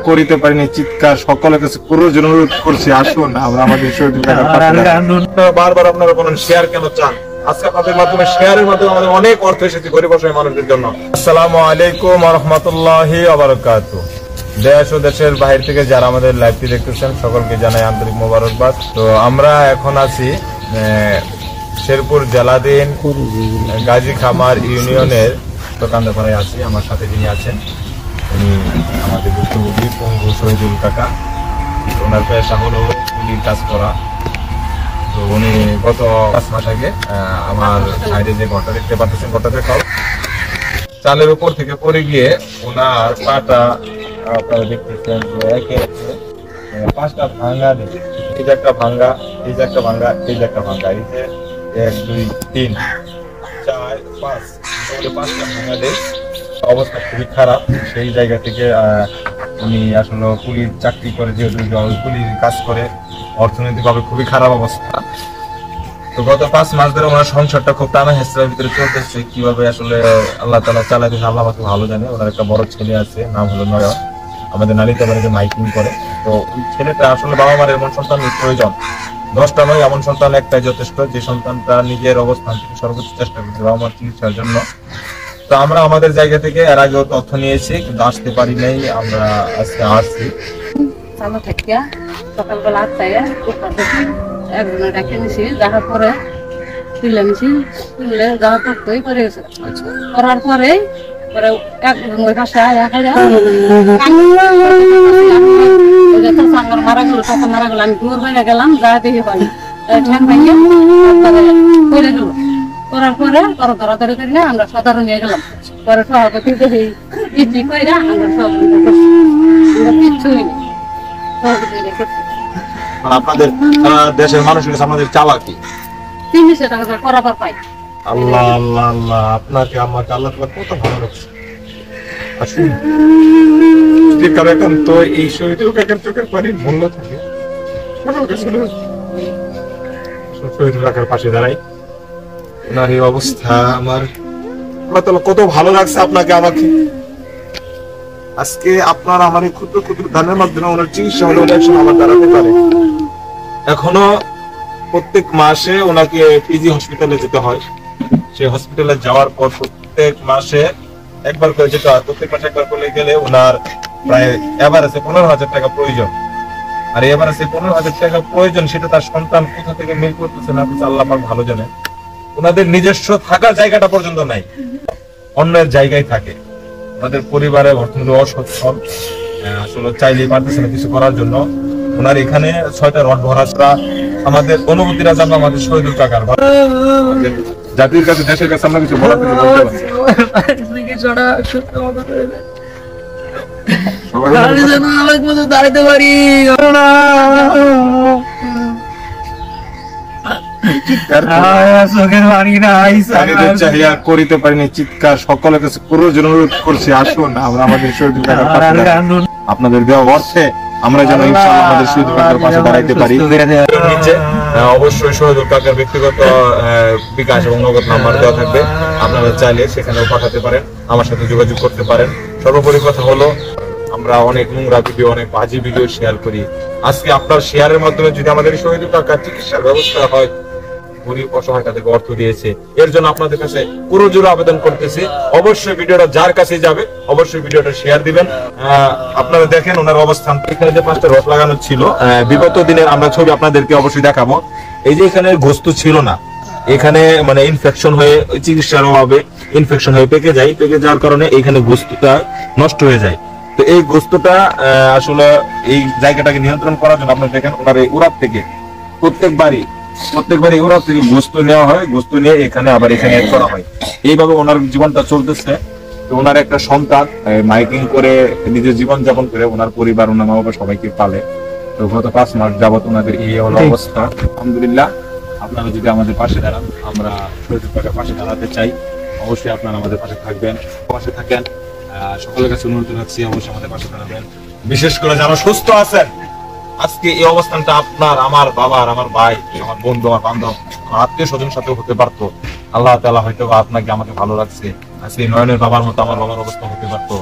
করিতে পারিনি চিৎকার, সকলের কাছে পুরোজন অনুরোধ করছি, আসুন আমরা আমাদের বারবার আপনারা বলেন শেয়ার কেন চান, আজকে আপনাদের মাধ্যমে শেয়ারের মাধ্যমে আমাদের অনেক অর্থ এসেছে গরিব অসহায় মানুষদের জন্য। আসসালামু আলাইকুম ওয়া রাহমাতুল্লাহি ওয়া বারাকাতুহু। দেশ ও দেশের বাইরে থেকে যারা আমাদের লাইভটি দেখতেছেন সকলকে জানাই আন্তরিক মোবারকবাদ। তো আমরা এখন আছি শেরপুর জেলাধীন গাজী খামার ইউনিয়নের দোকানদারে আছি। আমার সাথে যিনি আছেন উনি আমাদের ভুক্তভোগী পঙ্গু শহীদুল কাকা। ওনার পেশা হলো কুলির কাজ করা। তো উনি গত 5 মাস আগে আমার সাইডে যে ঘরটা দেখতে পাচ্ছেন, ঘরটাতে খাও চালের উপর থেকে পড়ে গিয়ে ওনার পাটা আপনারা দেখতেছেন একে একে 5টা ভাঙ্গা দিচ্ছে। এই যে একটা ভাঙ্গা, এই যে একটা ভাঙ্গা, এই যে একটা ভাঙ্গা, এই যে 1 2 3 4 5 5টা ভাঙ্গা দেয়। অবস্থা খুবই খারাপ। সেই জায়গা থেকে উনি আসলে কুলির চাকরি করে, যেহেতু কুলির কাজ করে, অর্থনৈতিকভাবে খুবই খারাপ অবস্থা। তো গত 5 মাস ধরে ওনার সংসারটা খুব টানা হেঁচড়ার ভিতরে চলতেছে। কিভাবে আসলে আল্লাহ তাআলা চালাতে আল্লাহ আমাকে ভালো জানে। ওনার একটা বড় ছেলে আছে, নাম হলো নয়ন, আমাদের নারীতে বাড়িতে মাইকিং করে। তো ওই ছেলেটা আসলে বাবা মার এমন সন্তানের প্রয়োজন, 10টা নয়, এমন সন্তান একটাই যথেষ্ট, যে সন্তানটা নিজের অবস্থান থেকে সর্বোচ্চ চেষ্টা করছে বাবা মার চিকিৎসার জন্য। তো আমরা আমাদের জায়গা থেকে এর আগেও তথ্য নিয়েছি, কিন্তু আসতে পারি নাই। আমরা আজকে আসছি। সকালবেলা 8টায় একজনের ডাকে নিছি, যাওয়ার পরে তুলে নিছি, তুলে যাওয়ার পর তো করে গেছে। করার পরে একজন ওই পাশে মারা গেল, তখন মারা গেল। আমি দূর বাইরে গেলাম, যা দেখি পাই ঠ্যাং ভাঙিয়ে করে গেল। করার পরে ধরাধরি করি না, আমরা সাধারণ নিয়ে গেলাম। পরে সভাপতি দেখি ইজি করে আমরা সহযোগিতা করছি, কিচ্ছুই নেই, সহযোগিতা করছি। আপনাদের দেশের মানুষের কাছে আমাদের চাওয়া কি? 300 টাকা করাবার পাই। আল্লাহ আল্লাহ আল্লাহ, আপনাকে আমাকে আল্লাহ তাআলা কত ভালো রাখছে। আসুন যদি কারো একান্ত এই শহীদুল কাকার চোখের পানি মূল্য থাকে, শহীদুল কাকার পাশে দাঁড়াই। ওনার এই অবস্থা আমার আল্লাহ তাআলা কত ভালো রাখছে আপনাকে আমাকে। আজকে আপনার আমার এই ক্ষুদ্র ক্ষুদ্র দানের মাধ্যমে ওনার চিকিৎসা হলে একসময় আমার দাঁড়াতে পারে। এখনো প্রত্যেক মাসে ওনাকে পিজি হসপিটালে যেতে হয়। সেই হসপিটালে যাওয়ার পর প্রত্যেক মাসে একবার করে যেতে হয়। প্রত্যেক মাসে একবার করে গেলে ওনার প্রায় এভারেজে 15,000 টাকা প্রয়োজন। আর এভারেজে 15,000 টাকা প্রয়োজন, সেটা তার সন্তান কোথা থেকে মিল করতেছে না আল্লাহ পাক ভালো জানে। ওনাদের নিজস্ব থাকার জায়গাটা পর্যন্ত নাই, অন্যের জায়গায় থাকে। ওনাদের পরিবারের অর্থনৈতিক অসচ্ছল, আসলে চাইলেই পারতেছে না কিছু করার জন্য। ওনার এখানে 6টা রড ভরা ছাড়া আমাদের অনুভূতিরা জানবো আমাদের শহীদুল কাকার জাতির কাছে, দেশের কাছে আমরা কিছু বলার থেকে বলতে পারছি। করিতে পারিনি চিৎকার, সকলের কাছে পুরোজন অনুরোধ করছি, আসুন আমরা আমাদের শহীদুল কাকার পাশে, আপনাদের দেওয়া অর্থে আমরা যেন ইনশাআল্লাহ আমাদের শহীদুল কাকার পাশে দাঁড়াইতে পারি। অবশ্যই শহীদুল কাকার ব্যক্তিগত বিকাশ এবং নগদ নাম্বার দেওয়া থাকবে, আপনারা চাইলে সেখানেও পাঠাতে পারেন, আমার সাথে যোগাযোগ করতে পারেন। সর্বোপরি কথা হলো, আমরা অনেক নোংরা ভিডিও, অনেক বাজে ভিডিও শেয়ার করি। আজকে আপনার শেয়ারের মাধ্যমে যদি আমাদের শহীদুল কাকার চিকিৎসার ব্যবস্থা হয়, গরিব অসহায় তাদেরকে অর্থ দিয়েছে, এর জন্য আপনাদের কাছে পুরো জোরে আবেদন করতেছি, অবশ্যই ভিডিওটা যার কাছে যাবে অবশ্যই ভিডিওটা শেয়ার দিবেন। আপনারা দেখেন ওনার অবস্থান। এখানে যে 5টা রড লাগানো ছিল, বিগত দিনের আমরা ছবি আপনাদেরকে অবশ্যই দেখাবো। এই যে এখানে গোস্ত ছিল না, এখানে মানে ইনফেকশন হয়ে, চিকিৎসার অভাবে ইনফেকশন হয়ে পেকে যায়। পেকে যাওয়ার কারণে এখানে গোস্তটা নষ্ট হয়ে যায়। তো এই গোস্তটা আসলে এই জায়গাটাকে নিয়ন্ত্রণ করার জন্য আপনারা দেখেন ওনার এই উড়াপ থেকে প্রত্যেকবারই ওরা থেকে গোস্ত নেওয়া হয়, গোস্ত নিয়ে এখানে আবার এখানে এড করা হয়। এইভাবে ওনার জীবনটা চলতেছে। তো ওনার একটা সন্তান মাইকিং করে নিজের জীবন যাপন করে ওনার পরিবার, ওনার মা বাবা সবাইকে পালে। তো গত 5 মাস যাবত ওনাদের এই হলো অবস্থা। আলহামদুলিল্লাহ, আপনারা যদি আমাদের পাশে দাঁড়ান, আমরা শহীদুল কাকার পাশে দাঁড়াতে চাই, অবশ্যই আপনারা আমাদের পাশে থাকবেন, পাশে থাকেন। সকলের কাছে অনুরোধ রাখছি অবশ্যই আমাদের পাশে দাঁড়াবেন। বিশেষ করে যারা সুস্থ আছেন আজকে এই অবস্থানটা আপনার, আমার বাবার, আমার ভাই, আমার বন্ধু, আমার বান্ধব, আমার আত্মীয় স্বজনের সাথে হতে পারতো। আল্লাহ তাআলা হয়তো আপনাকে আমাকে ভালো লাগছে, আজকে নয়নের বাবার মতো আমার বাবার অবস্থা হতে পারতো।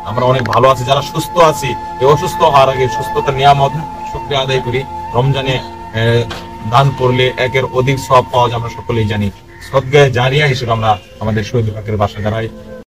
আমরা অনেক ভালো আছি, যারা সুস্থ আছি, এই অসুস্থ হওয়ার আগে সুস্থতার নিয়ামত শুকরিয়া আদায় করি। রমজানে দান করলে একের অধিক সওয়াব পাওয়া যায়, আমরা সকলেই জানি। সদকায়ে জারিয়া হিসেবে আমরা আমাদের শহীদ পাকের বাসা দাঁড়াই।